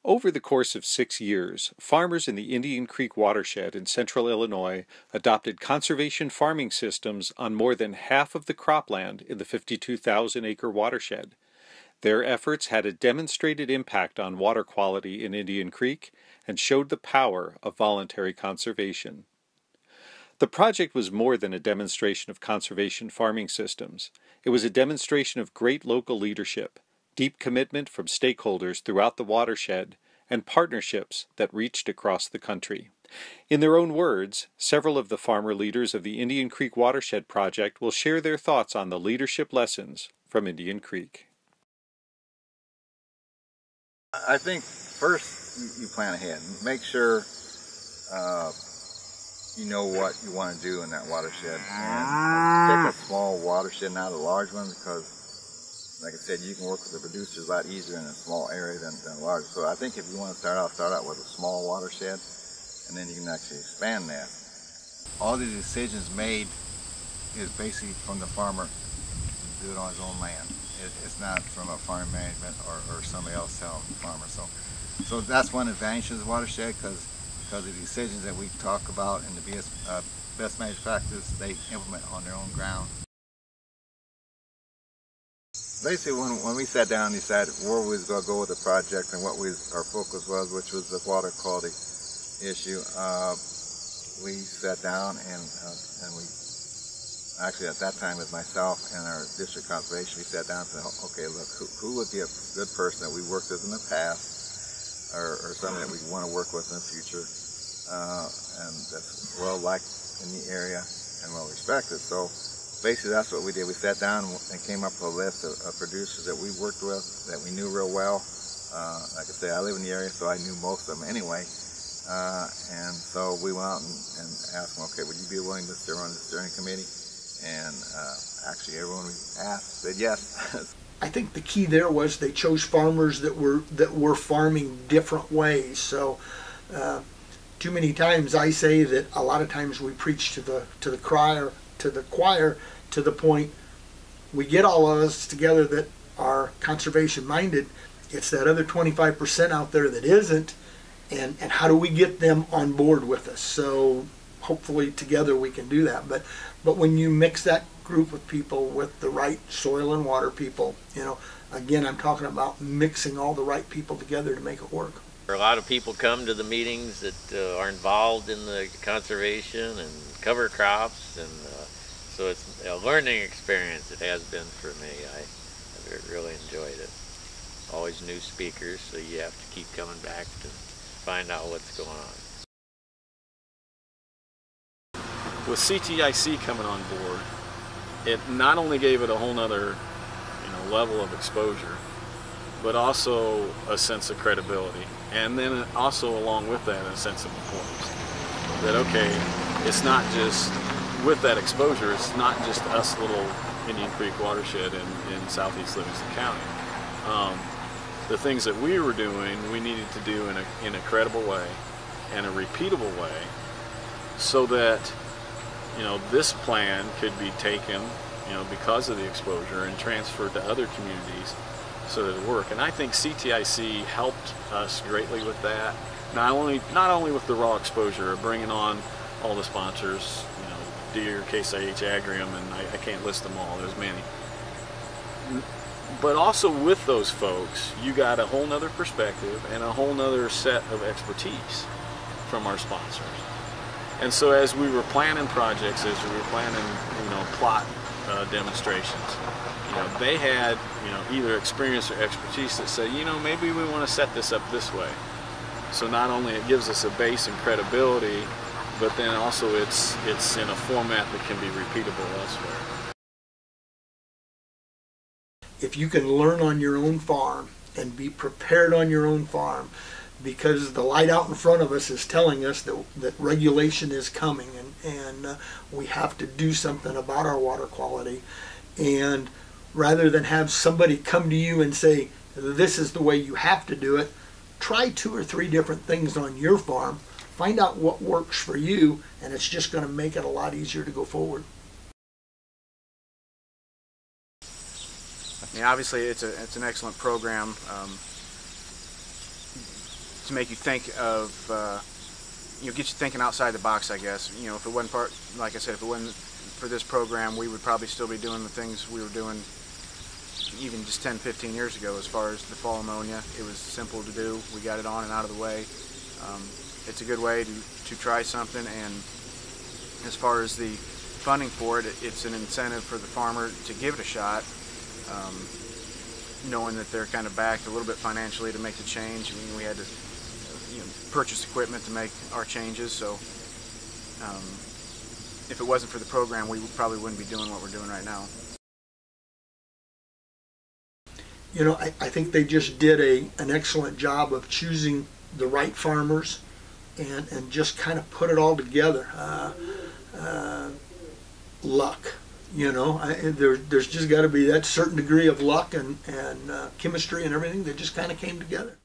Over the course of 6 years, farmers in the Indian Creek watershed in central Illinois adopted conservation farming systems on more than half of the cropland in the 52,000-acre watershed. Their efforts had a demonstrated impact on water quality in Indian Creek and showed the power of voluntary conservation. The project was more than a demonstration of conservation farming systems. It was a demonstration of great local leadership, deep commitment from stakeholders throughout the watershed, and partnerships that reached across the country. In their own words, several of the farmer leaders of the Indian Creek Watershed Project will share their thoughts on the leadership lessons from Indian Creek. I think first you plan ahead. Make sure you know what you want to do in that watershed. And take a small watershed, not a large one, because like I said, you can work with the producers a lot easier in a small area than a large. So I think if you want to start out with a small watershed, and then you can actually expand that. All the decisions made is basically from the farmer to do it on his own land. It's not from a farm management or somebody else telling the farmer. So that's one advantage of the watershed, because the decisions that we talk about in the best managed practice, they implement on their own ground. Basically, when we sat down and decided where we was going to go with the project and what our focus was, which was the water quality issue, we sat down and we, actually at that time it was myself and our district conservation, we sat down and said, okay, look, who would be a good person that we worked with in the past, or somebody that we want to work with in the future, and that's well liked in the area and well respected. So basically that's what we did. We sat down and came up with a list of producers that we worked with, that we knew real well. Like I say, I live in the area, so I knew most of them anyway. And so we went out and asked them, okay, would you be willing to serve on the steering committee? And actually everyone we asked said yes. I think the key there was they chose farmers that were farming different ways. So too many times I say that a lot of times we preach to the choir to the point we get all of us together that are conservation minded. It's that other 25% out there that isn't, and how do we get them on board with us? So hopefully together we can do that. But when you mix that group of people with the right soil and water people, you know, again, I'm talking about mixing all the right people together to make it work. A lot of people come to the meetings that are involved in the conservation and cover crops, and so it's a learning experience. It has been for me. I really enjoyed it. Always new speakers, so you have to keep coming back to find out what's going on. With CTIC coming on board, it not only gave it a whole nother level of exposure, but also a sense of credibility, and then also along with that a sense of importance. That okay, it's not just with that exposure, it's not just us little Indian Creek watershed in southeast Livingston County. The things that we were doing, we needed to do in a credible way and a repeatable way, so that this plan could be taken, because of the exposure and transferred to other communities so that it would work. And I think CTIC helped us greatly with that. Not only with the raw exposure of bringing on all the sponsors, Deere, Case IH, Agrium, and I can't list them all, there's many. But also with those folks, you got a whole nother perspective and a whole nother set of expertise from our sponsors. And so as we were planning projects, as we were planning, plot demonstrations, they had, either experience or expertise that said, maybe we want to set this up this way. So not only it gives us a base and credibility, but then also it's in a format that can be repeatable elsewhere. If you can learn on your own farm and be prepared on your own farm, because the light out in front of us is telling us that regulation is coming, and we have to do something about our water quality. And rather than have somebody come to you and say, this is the way you have to do it, try 2 or 3 different things on your farm, find out what works for you, and it's just going to make it a lot easier to go forward. I mean, obviously it's an excellent program. to make you think of, get you thinking outside the box, I guess. If it wasn't like I said, if it wasn't for this program, we would probably still be doing the things we were doing even just 10, 15 years ago. As far as the fall ammonia, it was simple to do. We got it on and out of the way. It's a good way to try something, and as far as the funding for it, it's an incentive for the farmer to give it a shot, knowing that they're kind of backed a little bit financially to make the change. I mean, we had to purchase equipment to make our changes, so if it wasn't for the program, we probably wouldn't be doing what we're doing right now. I think they just did an excellent job of choosing the right farmers and just kind of put it all together. Luck, there's just got to be that certain degree of luck and chemistry and everything that just kind of came together.